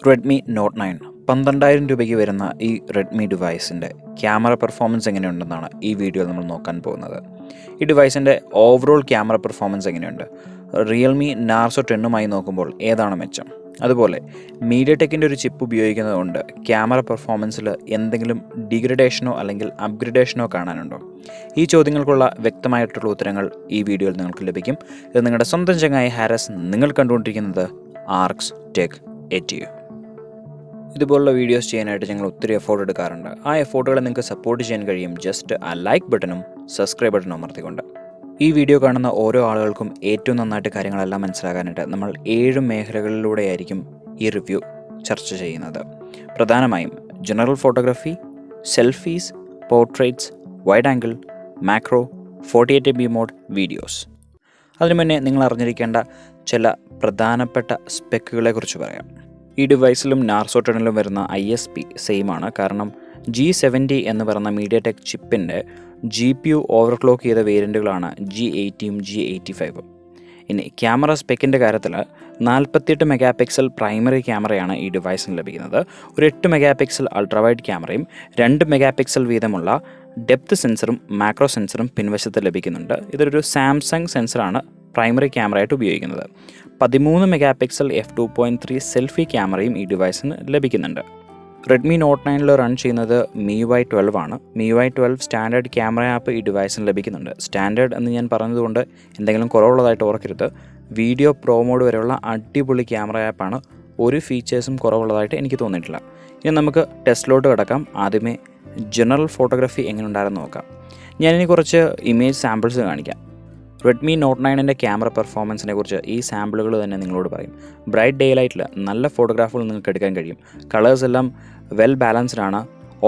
Redmi not 9 12,000 രൂപയ്ക്ക് വരുന്ന ഈ റെഡ്മി ഡിവൈസിൻ്റെ ക്യാമറ പെർഫോമൻസ് എങ്ങനെയുണ്ടെന്നാണ് ഈ വീഡിയോയിൽ നമ്മൾ നോക്കാൻ പോകുന്നത്. ഈ ഡിവൈസിൻ്റെ ഓവറോൾ ക്യാമറ പെർഫോമൻസ് എങ്ങനെയുണ്ട്, റിയൽമി നാർസോ 10 നോക്കുമ്പോൾ ഏതാണ് മെച്ചം, അതുപോലെ മീഡിയ ടെക്കിൻ്റെ ഒരു ചിപ്പ് ഉപയോഗിക്കുന്നത് കൊണ്ട് ക്യാമറ പെർഫോമൻസിൽ എന്തെങ്കിലും ഡിഗ്രഡേഷനോ അല്ലെങ്കിൽ അപ്ഗ്രഡേഷനോ കാണാനുണ്ടോ? ഈ ചോദ്യങ്ങൾക്കുള്ള വ്യക്തമായിട്ടുള്ള ഉത്തരങ്ങൾ ഈ വീഡിയോയിൽ നിങ്ങൾക്ക് ലഭിക്കും. ഇത് നിങ്ങളുടെ സ്വന്തം ചങ്ങായി ഹാരസ്. നിങ്ങൾ കണ്ടുകൊണ്ടിരിക്കുന്നത് ആർക്സ് ടെക് എറ്റ്. ഇതുപോലുള്ള വീഡിയോസ് ചെയ്യാനായിട്ട് ഞങ്ങൾ ഒത്തിരി എഫോർട്ട് എടുക്കാറുണ്ട്. ആ എഫോർട്ടുകളെ നിങ്ങൾക്ക് സപ്പോർട്ട് ചെയ്യാൻ കഴിയും ജസ്റ്റ് ആ ലൈക്ക് ബട്ടണും സബ്സ്ക്രൈബ് ബട്ടണും അമർത്തിക്കൊണ്ട്. ഈ വീഡിയോ കാണുന്ന ഓരോ ആളുകൾക്കും ഏറ്റവും നന്നായിട്ട് കാര്യങ്ങളെല്ലാം മനസ്സിലാക്കാനായിട്ട് നമ്മൾ 7 മേഖലകളിലൂടെയായിരിക്കും ഈ റിവ്യൂ ചർച്ച ചെയ്യുന്നത്. പ്രധാനമായും general photography, selfies, portraits, wide angle, macro, 48 MB mode, videos. അതിനു മുന്നേ നിങ്ങൾ അറിഞ്ഞിരിക്കേണ്ട ചില പ്രധാനപ്പെട്ട സ്പെക്കുകളെ കുറിച്ച് പറയാം. ഈ ഡിവൈസിലും നാർസോ 10 വരുന്ന ISP സെയിം ആണ്. കാരണം G70 എന്ന് പറയുന്ന മീഡിയ ടെക് ചിപ്പിൻ്റെ GPU ഓവർക്ലോക്ക് ചെയ്ത വേരിയൻറ്റുകളാണ് G80 G85. ഇനി ക്യാമറ സ്പെക്കിൻ്റെ കാര്യത്തിൽ 48 മെഗാ പിക്സൽ പ്രൈമറി ക്യാമറയാണ് ഈ ഡിവൈസിന് ലഭിക്കുന്നത്. ഒരു 8 മെഗാ പിക്സൽ അൾട്രാവൈഡ് ക്യാമറയും 2 മെഗാ പിക്സൽ വീതമുള്ള ഡെപ്ത് സെൻസറും മാക്രോ സെൻസറും പിൻവശത്ത് ലഭിക്കുന്നുണ്ട്. ഇതൊരു സാംസങ് സെൻസറാണ് പ്രൈമറി ക്യാമറയായിട്ട് ഉപയോഗിക്കുന്നത്. 13 മെഗാ പിക്സൽ f2.3 സെൽഫി ക്യാമറയും ഈ ഡിവൈസിന് ലഭിക്കുന്നുണ്ട്. റെഡ്മി നോട്ട് 9 റൺ ചെയ്യുന്നത് MIUI 12 ആണ്. MIUI 12 സ്റ്റാൻഡേർഡ് ക്യാമറ ആപ്പ് ഈ ഡിവൈസിന് ലഭിക്കുന്നുണ്ട്. സ്റ്റാൻഡേർഡ് എന്ന് ഞാൻ പറഞ്ഞതുകൊണ്ട് എന്തെങ്കിലും കുറവുള്ളതായിട്ട് ഓർക്കരുത്. വീഡിയോ പ്രോ മോഡ് വരെയുള്ള അടിപൊളി ക്യാമറ ആപ്പാണ്. ഒരു ഫീച്ചേഴ്സും കുറവുള്ളതായിട്ട് എനിക്ക് തോന്നിയിട്ടില്ല. ഇനി നമുക്ക് ടെസ്റ്റിലോട്ട് കിടക്കാം. ആദ്യമേ ജനറൽ ഫോട്ടോഗ്രാഫി എങ്ങനെ ഉണ്ടായിരുന്നു നോക്കാം. ഞാനിനി കുറച്ച് ഇമേജ് സാമ്പിൾസ് കാണിക്കാം. റെഡ്മി നോട്ട് 9 ക്യാമറ പെർഫോമൻസിനെ കുറിച്ച് ഈ സാമ്പിളുകൾ തന്നെ നിങ്ങളോട് പറയും. ബ്രൈറ്റ് ഡേ ലൈറ്റിൽ നല്ല ഫോട്ടോഗ്രാഫുകൾ നിങ്ങൾക്ക് എടുക്കാൻ കഴിയും. കളേഴ്സ് എല്ലാം വെൽ ബാലൻസ്ഡ് ആണ്.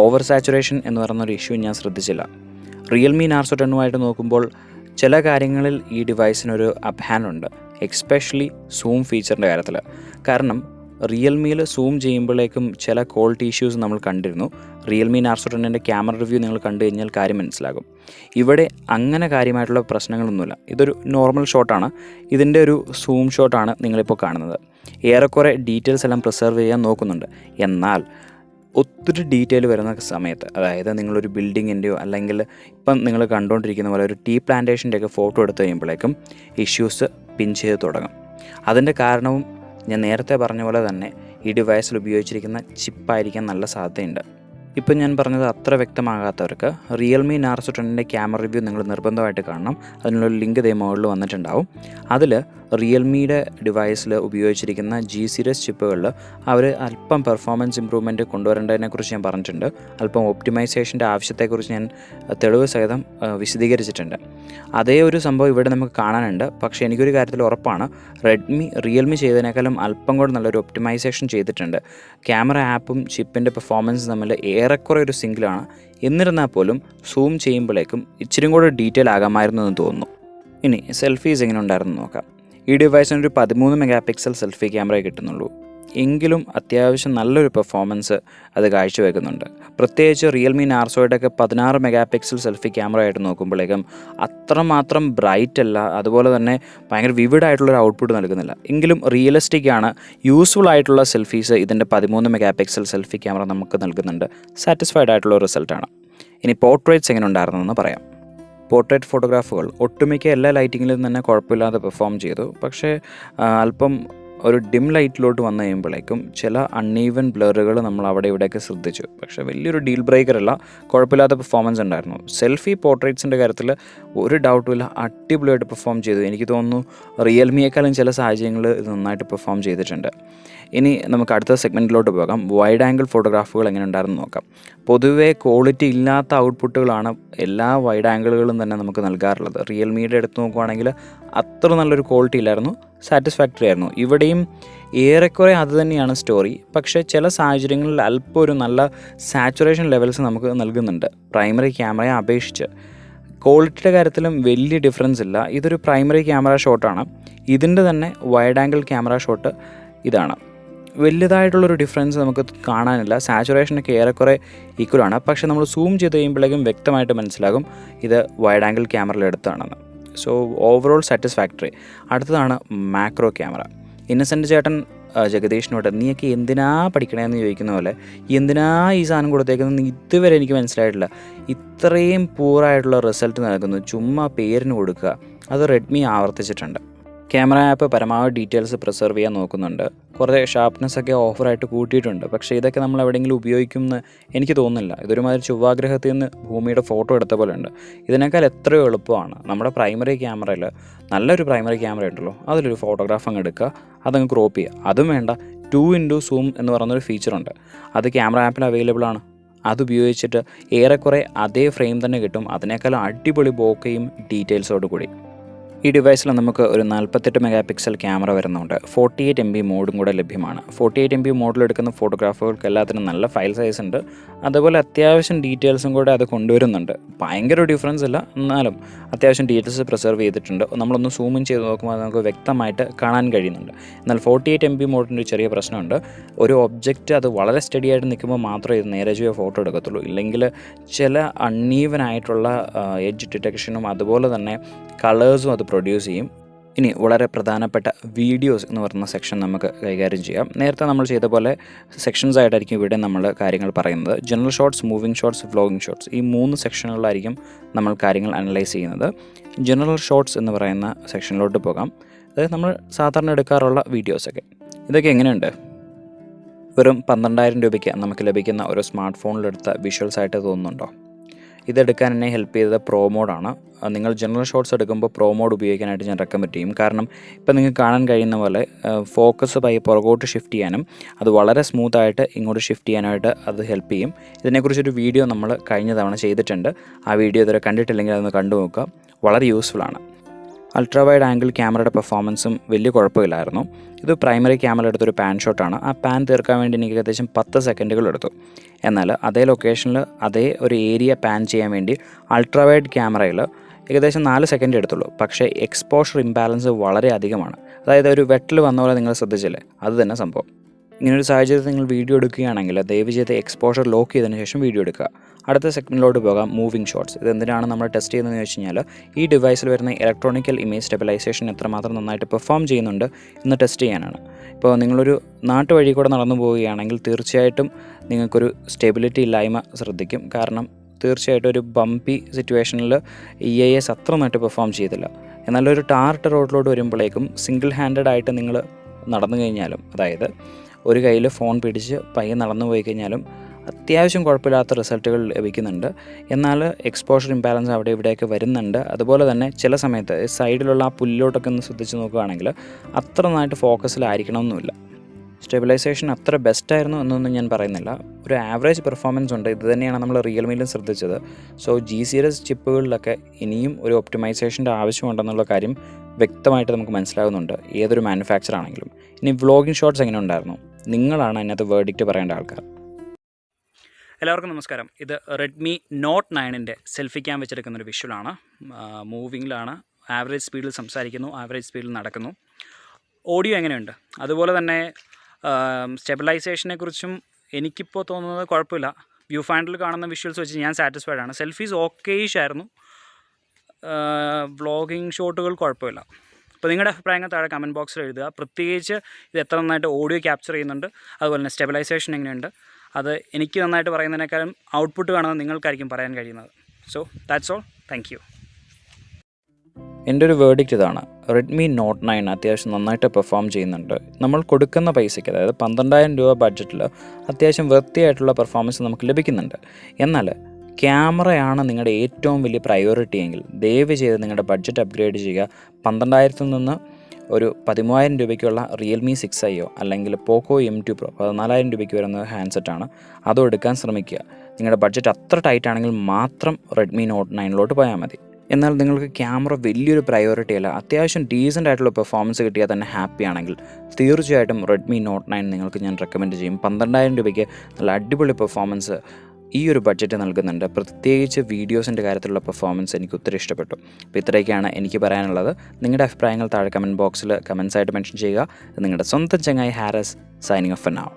ഓവർ സാച്ചുറേഷൻ എന്ന് പറയുന്നൊരു ഇഷ്യൂ ഞാൻ ശ്രദ്ധിച്ചില്ല. റിയൽമി നാർസോ 10 നോക്കുമ്പോൾ ചില കാര്യങ്ങളിൽ ഈ ഡിവൈസിനൊരു അപ്ഹാൻഡ്, എക്സ്പെഷ്യലി സൂം ഫീച്ചറിൻ്റെ കാര്യത്തിൽ. കാരണം റിയൽമിയിൽ സൂം ചെയ്യുമ്പോഴേക്കും ചില ക്വാളിറ്റി ഇഷ്യൂസ് നമ്മൾ കണ്ടിരുന്നു. റിയൽമി നാർസോ 10 ക്യാമറ റിവ്യൂ നിങ്ങൾ കണ്ടു കഴിഞ്ഞാൽ കാര്യം മനസ്സിലാകും. ഇവിടെ അങ്ങനെ കാര്യമായിട്ടുള്ള പ്രശ്നങ്ങളൊന്നുമില്ല. ഇതൊരു നോർമൽ ഷോട്ടാണ്. ഇതിൻ്റെ ഒരു സൂം ഷോട്ടാണ് നിങ്ങളിപ്പോൾ കാണുന്നത്. ഏറെക്കുറെ ഡീറ്റെയിൽസ് എല്ലാം പ്രിസർവ് ചെയ്യാൻ നോക്കുന്നുണ്ട്. എന്നാൽ ഒത്തിരി ഡീറ്റെയിൽ വരുന്ന സമയത്ത്, അതായത് നിങ്ങളൊരു ബിൽഡിങ്ങിൻ്റെയോ അല്ലെങ്കിൽ ഇപ്പം നിങ്ങൾ കണ്ടുകൊണ്ടിരിക്കുന്ന പോലെ ഒരു ടീ പ്ലാന്റേഷൻ്റെയൊക്കെ ഫോട്ടോ എടുത്തു കഴിയുമ്പോഴേക്കും ഇഷ്യൂസ് പിൻ ചെയ്ത് തുടങ്ങും. അതിൻ്റെ കാരണവും ഞാൻ നേരത്തെ പറഞ്ഞ പോലെ തന്നെ ഈ ഡിവൈസിൽ ഉപയോഗിച്ചിരിക്കുന്ന ചിപ്പായിരിക്കാൻ നല്ല സാധ്യതയുണ്ട്. ഇപ്പം ഞാൻ പറഞ്ഞത് അത്ര വ്യക്തമാകാത്തവർക്ക് റിയൽമി നാർസോ 10 ക്യാമറ റിവ്യൂ നിങ്ങൾ നിർബന്ധമായിട്ട് കാണണം. അതിനുള്ളൊരു ലിങ്ക് ദേ മുകളിൽ വന്നിട്ടുണ്ടാവും. അതിൽ റിയൽമിയുടെ ഡിവൈസിൽ ഉപയോഗിച്ചിരിക്കുന്ന G സീരീസ് ചിപ്പുകളിൽ അവർ അല്പം പെർഫോമൻസ് ഇമ്പ്രൂവ്മെൻറ്റ് കൊണ്ടുവരേണ്ടതിനെക്കുറിച്ച് ഞാൻ പറഞ്ഞിട്ടുണ്ട്. അല്പം ഒപ്റ്റിമൈസേഷൻ്റെ ആവശ്യത്തെക്കുറിച്ച് ഞാൻ തെളിവ് സഹിതം വിശദീകരിച്ചിട്ടുണ്ട്. അതേ ഒരു സംഭവം ഇവിടെ നമുക്ക് കാണാനുണ്ട്. പക്ഷേ എനിക്കൊരു കാര്യത്തിൽ ഉറപ്പാണ്, റിയൽമി ചെയ്തതിനേക്കാളും അല്പം കൂടെ നല്ലൊരു ഒപ്റ്റിമൈസേഷൻ ചെയ്തിട്ടുണ്ട്. ക്യാമറ ആപ്പും ചിപ്പിൻ്റെ പെർഫോമൻസ് തമ്മിൽ ഏറെക്കുറെ ഒരു സിംഗിളാണ്. എന്നിരുന്നാൽ പോലും സൂം ചെയ്യുമ്പോഴേക്കും ഇച്ചിരി കൂടെ ഡീറ്റെയിൽ ആകാമായിരുന്നു എന്ന് തോന്നുന്നു. ഇനി സെൽഫീസ് എങ്ങനെ ഉണ്ടായിരുന്നു നോക്കാം. ഈ ഡിവൈസിനൊരു 13 മെഗാ പിക്സൽ സെൽഫി ക്യാമറയെ കിട്ടുന്നുള്ളൂ. എങ്കിലും അത്യാവശ്യം നല്ലൊരു പെർഫോമൻസ് അത് കാഴ്ചവെക്കുന്നുണ്ട്. പ്രത്യേകിച്ച് റിയൽമി നാർസോയുടെയൊക്കെ 16 മെഗാ പിക്സൽ സെൽഫി ക്യാമറ ആയിട്ട് നോക്കുമ്പോഴേക്കും അത്രമാത്രം ബ്രൈറ്റ് അല്ല, അതുപോലെ തന്നെ ഭയങ്കര വിവിഡ് ആയിട്ടുള്ളൊരു ഔട്ട്പുട്ട് നൽകുന്നില്ല. എങ്കിലും റിയലിസ്റ്റിക് ആണ്. യൂസ്ഫുൾ ആയിട്ടുള്ള സെൽഫീസ് ഇതിൻ്റെ 13 മെഗാ പിക്സൽ സെൽഫി ക്യാമറ നമുക്ക് നൽകുന്നുണ്ട്. സാറ്റിസ്ഫൈഡ് ആയിട്ടുള്ള റിസൾട്ടാണ്. ഇനി പോർട്രേറ്റ്സ് എങ്ങനെ ഉണ്ടായിരുന്നെന്ന് പറയാം. പോർട്രേറ്റ് ഫോട്ടോഗ്രാഫുകൾ ഒട്ടുമിക്ക എല്ലാ ലൈറ്റിങ്ങിലും തന്നെ കുഴപ്പമില്ലാതെ പെർഫോം ചെയ്തു. പക്ഷേ അല്പം ഒരു ഡിം ലൈറ്റിലോട്ട് വന്നു കഴിയുമ്പോഴേക്കും ചില അൺഈവൻ ബ്ലറുകൾ നമ്മൾ അവിടെ ഇവിടെയൊക്കെ ശ്രദ്ധിച്ചു. പക്ഷേ വലിയൊരു ഡീൽ ബ്രേക്കറല്ല, കുഴപ്പമില്ലാത്ത പെർഫോമൻസ് ഉണ്ടായിരുന്നു. സെൽഫി പോർട്രേറ്റ്സിൻ്റെ കാര്യത്തിൽ ഒരു ഡൗട്ടുമില്ല, അടിപൊളിയായിട്ട് പെർഫോം ചെയ്തു. എനിക്ക് തോന്നുന്നു റിയൽമിയേക്കാളും ചില സാഹചര്യങ്ങളിൽ ഇത് നന്നായിട്ട് പെർഫോം ചെയ്തിട്ടുണ്ട്. ഇനി നമുക്ക് അടുത്ത സെഗ്മെൻറ്റിലോട്ട് പോകാം. വൈഡ് ആംഗിൾ ഫോട്ടോഗ്രാഫുകൾ എങ്ങനെ ഉണ്ടായിരുന്നു നോക്കാം. പൊതുവേ ക്വാളിറ്റി ഇല്ലാത്ത ഔട്ട്പുട്ടുകളാണ് എല്ലാ വൈഡ് ആംഗിളുകളും തന്നെ നമുക്ക് നൽകാറുള്ളത്. റിയൽമിയുടെ എടുത്ത് നോക്കുവാണെങ്കിൽ അത്ര നല്ലൊരു ക്വാളിറ്റി ഇല്ലായിരുന്നു, സാറ്റിസ്ഫാക്ടറി ആയിരുന്നു. ഇവിടെയും ഏറെക്കുറെ അത് തന്നെയാണ് സ്റ്റോറി. പക്ഷേ ചില സാഹചര്യങ്ങളിൽ അല്പം ഒരു നല്ല സാച്ചുറേഷൻ ലെവൽസ് നമുക്ക് നൽകുന്നുണ്ട് പ്രൈമറി ക്യാമറയെ അപേക്ഷിച്ച്. ക്വാളിറ്റിയുടെ കാര്യത്തിലും വലിയ ഡിഫറൻസ് ഇല്ല. ഇതൊരു പ്രൈമറി ക്യാമറ ഷോട്ടാണ്. ഇതിൻ്റെ തന്നെ വൈഡ് ആംഗിൾ ക്യാമറ ഷോട്ട് ഇതാണ്. വലിയതായിട്ടുള്ളൊരു ഡിഫറൻസ് നമുക്ക് കാണാനില്ല. സാച്ചുറേഷനൊക്കെ ഏറെക്കുറെ ഈക്വലാണ്. പക്ഷേ നമ്മൾ സൂം ചെയ്ത് കഴിയുമ്പോഴേക്കും വ്യക്തമായിട്ട് മനസ്സിലാകും ഇത് വൈഡ് ആംഗിൾ ക്യാമറയിൽ എടുത്താണെന്ന്. So overall satisfactory. അടുത്തതാണ് മാക്രോ ക്യാമറ. ഇന്നസെൻ്റ് ചേട്ടൻ ജഗദീഷിനോട് നീയൊക്കെ എന്തിനാ പഠിക്കണേന്ന് ചോദിക്കുന്ന പോലെ എന്തിനാ ഈ സാധനം കൊടുത്തേക്കുന്നത് ഇതുവരെ എനിക്ക് മനസ്സിലായിട്ടില്ല. ഇത്രയും പൂറായിട്ടുള്ള റിസൾട്ട് നൽകുന്നു, ചുമ്മാ പേരിന് കൊടുക്കുക. അത് റെഡ്മി ആവർത്തിച്ചിട്ടുണ്ട്. ക്യാമറ ആപ്പ് പരമാവധി ഡീറ്റെയിൽസ് പ്രിസർവ് ചെയ്യാൻ നോക്കുന്നുണ്ട്. കുറേ ഷാർപ്നെസ്സൊക്കെ ഓഫറായിട്ട് കൂട്ടിയിട്ടുണ്ട്. പക്ഷേ ഇതൊക്കെ നമ്മൾ എവിടെയെങ്കിലും ഉപയോഗിക്കുമെന്ന് എനിക്ക് തോന്നുന്നില്ല. ഇതൊരുമാതിരി ചൊവ്വാഗ്രഹത്തിൽ നിന്ന് ഭൂമിയുടെ ഫോട്ടോ എടുത്ത പോലെ ഉണ്ട്. ഇതിനേക്കാൾ എത്രയോ എളുപ്പമാണ് നമ്മുടെ പ്രൈമറി ക്യാമറയിൽ നല്ലൊരു പ്രൈമറി ക്യാമറ ഉണ്ടല്ലോ, അതിലൊരു ഫോട്ടോഗ്രാഫ് അങ്ങ് എടുക്കുക, അതങ്ങ് ക്രോപ്പ് ചെയ്യുക. അതും വേണ്ട, 2x zoom എന്ന് പറയുന്നൊരു ഫീച്ചറുണ്ട്. അത് ക്യാമറ ആപ്പിൽ അവൈലബിൾ ആണ്. അതുപയോഗിച്ചിട്ട് ഏറെക്കുറെ അതേ ഫ്രെയിം തന്നെ കിട്ടും, അതിനേക്കാളും അടിപൊളി ബോക്കയും ഡീറ്റെയിൽസോട് കൂടി. ഈ ഡിവൈസിൽ നമുക്ക് ഒരു 48 മെഗാ പിക്സൽ ക്യാമറ വരുന്നുണ്ട്. 48 MB മോഡും കൂടെ ലഭ്യമാണ്. 48 MB മോഡിലെടുക്കുന്ന ഫോട്ടോഗ്രാഫുകൾക്ക് എല്ലാത്തിനും നല്ല ഫയൽ സൈസ് ഉണ്ട്. അതുപോലെ അത്യാവശ്യം ഡീറ്റെയിൽസും കൂടെ അത് കൊണ്ടുവരുന്നുണ്ട്. ഭയങ്കര ഡിഫറൻസ് ഇല്ല, എന്നാലും അത്യാവശ്യം ഡീറ്റെയിൽസ് പ്രിസർവ് ചെയ്തിട്ടുണ്ട്. നമ്മളൊന്ന് സൂമിൻ ചെയ്ത് നോക്കുമ്പോൾ അത് നമുക്ക് വ്യക്തമായിട്ട് കാണാൻ കഴിയുന്നുണ്ട്. എന്നാൽ 48 MB മോഡിൻ്റെ ഒരു ചെറിയ പ്രശ്നമുണ്ട്. ഒരു ഒബ്ജക്റ്റ് അത് വളരെ സ്റ്റഡി ആയിട്ട് നിൽക്കുമ്പോൾ മാത്രമേ ഇത് നേരെ ചൊവ്വേ ഫോട്ടോ എടുക്കത്തുള്ളൂ. ഇല്ലെങ്കിൽ ചില അൺഈവനായിട്ടുള്ള എഡ്ജ് ഡിറ്റക്ഷനും അതുപോലെ തന്നെ കളേഴ്സും അത് പ്രൊഡ്യൂസ് ചെയ്യും. ഇനി വളരെ പ്രധാനപ്പെട്ട വീഡിയോസ് എന്ന് പറയുന്ന സെക്ഷൻ നമുക്ക് കൈകാര്യം ചെയ്യാം. നേരത്തെ നമ്മൾ ചെയ്ത പോലെ സെക്ഷൻസ് ആയിട്ടായിരിക്കും ഇവിടെ നമ്മൾ കാര്യങ്ങൾ പറയുന്നത്. General shots, moving shots, vlogging shots, ഈ 3 സെക്ഷനുകളിലായിരിക്കും നമ്മൾ കാര്യങ്ങൾ അനലൈസ് ചെയ്യുന്നത്. ജനറൽ ഷോട്ട്സ് എന്ന് പറയുന്ന സെക്ഷനിലോട്ട് പോകാം. അതായത് നമ്മൾ സാധാരണ എടുക്കാറുള്ള വീഡിയോസൊക്കെ. ഇതൊക്കെ എങ്ങനെയുണ്ട്? വെറും 12,000 രൂപയ്ക്ക് നമുക്ക് ലഭിക്കുന്ന ഒരു സ്മാർട്ട് ഫോണിലെടുത്ത വിഷ്വൽസ് ആയിട്ട് തോന്നുന്നുണ്ടോ? ഇതെടുക്കാൻ എന്നെ ഹെൽപ്പ് ചെയ്തത് പ്രോ മോഡാണ്. നിങ്ങൾ ജനറൽ ഷോട്ട്സ് എടുക്കുമ്പോൾ പ്രോ മോഡ് ഉപയോഗിക്കാനായിട്ട് ഞാൻ റെക്കമെൻഡ് ചെയ്യും. കാരണം ഇപ്പോൾ നിങ്ങൾക്ക് കാണാൻ കഴിയുന്ന പോലെ ഫോക്കസ് പുറകോട്ട് ഷിഫ്റ്റ് ചെയ്യാനും അത് വളരെ സ്മൂത്തായിട്ട് ഇങ്ങോട്ട് ഷിഫ്റ്റ് ചെയ്യാനായിട്ട് അത് ഹെൽപ്പ് ചെയ്യും. ഇതിനെക്കുറിച്ചൊരു വീഡിയോ നമ്മൾ കഴിഞ്ഞ തവണ ചെയ്തിട്ടുണ്ട്. ആ വീഡിയോ ഇതുവരെ കണ്ടിട്ടില്ലെങ്കിൽ അതൊന്ന് കണ്ടു നോക്കുക. വളരെ യൂസ്ഫുള്ളാണ്. അൾട്രാ വൈഡ് ആംഗിൾ ക്യാമറയുടെ പെർഫോമൻസും വലിയ കുഴപ്പമില്ലായിരുന്നു. ഇത് പ്രൈമറി ക്യാമറ എടുത്തൊരു പാൻ ഷോട്ടാണ്. ആ പാൻ തീർക്കാൻ വേണ്ടി എനിക്ക് ഏകദേശം 10 സെക്കൻഡുകൾ എടുത്തു. എന്നാൽ അതേ ലൊക്കേഷനിൽ അതേ ഒരു ഏരിയ പാൻ ചെയ്യാൻ വേണ്ടി അൾട്രാ വൈഡ് ക്യാമറയിൽ ഏകദേശം 4 സെക്കൻഡ് എടുത്തുള്ളൂ. പക്ഷേ എക്സ്പോഷർ ഇംബാലൻസ് വളരെ അധികമാണ്. അതായത് ഒരു വെട്ടൽ വന്ന പോലെ നിങ്ങൾ ശ്രദ്ധിച്ചില്ലേ, അത് തന്നെ സംഭവം. ഇങ്ങനൊരു സാഹചര്യത്തിൽ നിങ്ങൾ വീഡിയോ എടുക്കുകയാണെങ്കിൽ ദയവ് ചെയ്ത് എക്സ്പോഷർ ലോക്ക് ചെയ്തതിന് ശേഷം വീഡിയോ എടുക്കുക. അടുത്ത സെഗ്മെൻറ്റിലോട്ട് പോകാം, മൂവിങ് ഷോട്ട്സ്. ഇതെന്തിനാണ് നമ്മൾ ടെസ്റ്റ് ചെയ്യുന്നതെന്ന് വെച്ച് കഴിഞ്ഞാൽ ഈ ഡിവൈസിൽ വരുന്ന ഇലക്ട്രോണിക്കൽ ഇമേജ് സ്റ്റെബിലൈസേഷൻ എത്രമാത്രം നന്നായിട്ട് പെർഫോം ചെയ്യുന്നുണ്ട് എന്ന് ടെസ്റ്റ് ചെയ്യാനാണ്. ഇപ്പോൾ നിങ്ങളൊരു നാട്ടുവഴി കൂടെ നടന്നു പോവുകയാണെങ്കിൽ തീർച്ചയായിട്ടും നിങ്ങൾക്കൊരു സ്റ്റെബിലിറ്റി ഇല്ലായ്മ ശ്രദ്ധിക്കും. കാരണം തീർച്ചയായിട്ടും ഒരു ബമ്പി സിറ്റുവേഷനിൽ EIS അത്ര നന്നായിട്ട് പെർഫോം ചെയ്തില്ല. എന്നാൽ ഒരു ടാർട്ട് റോഡിലോട്ട് വരുമ്പോഴേക്കും സിംഗിൾ ഹാൻഡഡ് ആയിട്ട് നിങ്ങൾ നടന്നു കഴിഞ്ഞാലും, അതായത് ഒരു കയ്യിൽ ഫോൺ പിടിച്ച് പയ്യെ നടന്നു പോയി കഴിഞ്ഞാലും അത്യാവശ്യം കുഴപ്പമില്ലാത്ത റിസൾട്ടുകൾ ലഭിക്കുന്നുണ്ട്. എന്നാൽ എക്സ്പോഷർ ഇംബാലൻസ് അവിടെ ഇവിടെയൊക്കെ വരുന്നുണ്ട്. അതുപോലെ തന്നെ ചില സമയത്ത് സൈഡിലുള്ള ആ പുല്ലോട്ടൊക്കെ ഒന്ന് ശ്രദ്ധിച്ച് നോക്കുകയാണെങ്കിൽ അത്ര നന്നായിട്ട് ഫോക്കസിലായിരിക്കണമെന്നില്ല. സ്റ്റെബിലൈസേഷൻ അത്ര ബെസ്റ്റായിരുന്നു എന്നൊന്നും ഞാൻ പറയുന്നില്ല. ഒരു ആവറേജ് പെർഫോമൻസ് ഉണ്ട്. ഇത് തന്നെയാണ് നമ്മൾ റിയൽമിയിലും ശ്രദ്ധിച്ചത്. സോ G സീരീസ് ചിപ്പുകളിലൊക്കെ ഇനിയും ഒരു ഒപ്റ്റിമൈസേഷൻ്റെ ആവശ്യമുണ്ടെന്നുള്ള കാര്യം വ്യക്തമായിട്ട് നമുക്ക് മനസ്സിലാകുന്നുണ്ട്, ഏതൊരു മാനുഫാക്ചർ ആണെങ്കിലും. ഇനി വ്ലോഗിങ് ഷോട്ട്സ് എങ്ങനെ ഉണ്ടായിരുന്നു? നിങ്ങളാണ് അതിനകത്ത് വേർഡിക്റ്റ് പറയേണ്ട ആൾക്കാർ. എല്ലാവർക്കും നമസ്കാരം. ഇത് റെഡ്മി നോട്ട് 9ൻ്റെ സെൽഫി ക്യാം വെച്ചെടുക്കുന്നൊരു വിഷ്വലാണ്. മൂവിങ്ങിലാണ്, ആവറേജ് സ്പീഡിൽ സംസാരിക്കുന്നു, ആവറേജ് സ്പീഡിൽ നടക്കുന്നു. ഓഡിയോ എങ്ങനെയുണ്ട്? അതുപോലെ തന്നെ സ്റ്റെബിലൈസേഷനെ കുറിച്ചും എനിക്കിപ്പോൾ തോന്നുന്നത് കുഴപ്പമില്ല. വ്യൂ ഫൈൻഡറിൽ കാണുന്ന വിഷ്വൽസ് വെച്ച് ഞാൻ സാറ്റിസ്ഫൈഡ് ആണ്. സെൽഫീസ് ഓക്കേയിഷ് ആയിരുന്നു. വ്ളോഗിങ് ഷോട്ടുകൾ കുഴപ്പമില്ല. അപ്പോൾ നിങ്ങളുടെ അഭിപ്രായങ്ങൾ താഴെ കമൻറ്റ് ബോക്സിൽ എഴുതുക. പ്രത്യേകിച്ച് ഇത് എത്ര നന്നായിട്ട് ഓഡിയോ ക്യാപ്ചർ ചെയ്യുന്നുണ്ട്, അതുപോലെ തന്നെ സ്റ്റെബിലൈസേഷൻ എങ്ങനെയുണ്ട്, അത് എനിക്ക് നന്നായിട്ട് പറയുന്നതിനേക്കാളും ഔട്ട്പുട്ട് കാണുന്നത് നിങ്ങൾക്കായിരിക്കും പറയാൻ കഴിയുന്നത്. So that's all. Thank you. എൻ്റെ ഒരു വേർഡിക്റ്റ് ഇതാണ്. റെഡ്മി നോട്ട് 9 അത്യാവശ്യം നന്നായിട്ട് പെർഫോം ചെയ്യുന്നുണ്ട്. നമ്മൾ കൊടുക്കുന്ന പൈസയ്ക്ക്, അതായത് 12,000 രൂപ ബഡ്ജറ്റിൽ അത്യാവശ്യം വൃത്തിയായിട്ടുള്ള പെർഫോമൻസ് നമുക്ക് ലഭിക്കുന്നുണ്ട്. എന്നാൽ ക്യാമറയാണ് നിങ്ങളുടെ ഏറ്റവും വലിയ പ്രയോറിറ്റി എങ്കിൽ ദയവ് ചെയ്ത് നിങ്ങളുടെ ബഡ്ജറ്റ് അപ്ഗ്രേഡ് ചെയ്യുക. 12,000 നിന്ന് ഒരു 13,000 രൂപയ്ക്കുള്ള റിയൽമി 6i അല്ലെങ്കിൽ പോക്കോ M2 Pro 14,000 രൂപയ്ക്ക് വരുന്ന ഹാൻഡ്സെറ്റാണ്. അതും എടുക്കാൻ ശ്രമിക്കുക. നിങ്ങളുടെ ബഡ്ജറ്റ് അത്ര ടൈറ്റ് ആണെങ്കിൽ മാത്രം റെഡ്മി നോട്ട് 9ലോട്ട് പോയാൽ മതി. എന്നാൽ നിങ്ങൾക്ക് ക്യാമറ വലിയൊരു പ്രയോറിറ്റി അല്ല, അത്യാവശ്യം ഡീസൻ്റ് ആയിട്ടുള്ള പെർഫോമൻസ് കിട്ടിയാൽ തന്നെ ഹാപ്പി ആണെങ്കിൽ തീർച്ചയായിട്ടും റെഡ്മി നോട്ട് 9 നിങ്ങൾക്ക് ഞാൻ റെക്കമെൻഡ് ചെയ്യും. 12,000 രൂപയ്ക്ക് നല്ല അടിപൊളി പെർഫോമൻസ് ഈ ഒരു ബഡ്ജറ്റ് നൽകുന്നുണ്ട്. പ്രത്യേകിച്ച് വീഡിയോസിൻ്റെ കാര്യത്തിലുള്ള പെർഫോമൻസ് എനിക്ക് ഒത്തിരി ഇഷ്ടപ്പെട്ടു. അപ്പോൾ ഇത്രയൊക്കെയാണ് എനിക്ക് പറയാനുള്ളത്. നിങ്ങളുടെ അഭിപ്രായങ്ങൾ താഴെ കമൻറ്റ് ബോക്സിൽ കമൻസായിട്ട് മെൻഷൻ ചെയ്യുക. നിങ്ങളുടെ സ്വന്തം ചങ്ങായി Haris, signing off for now.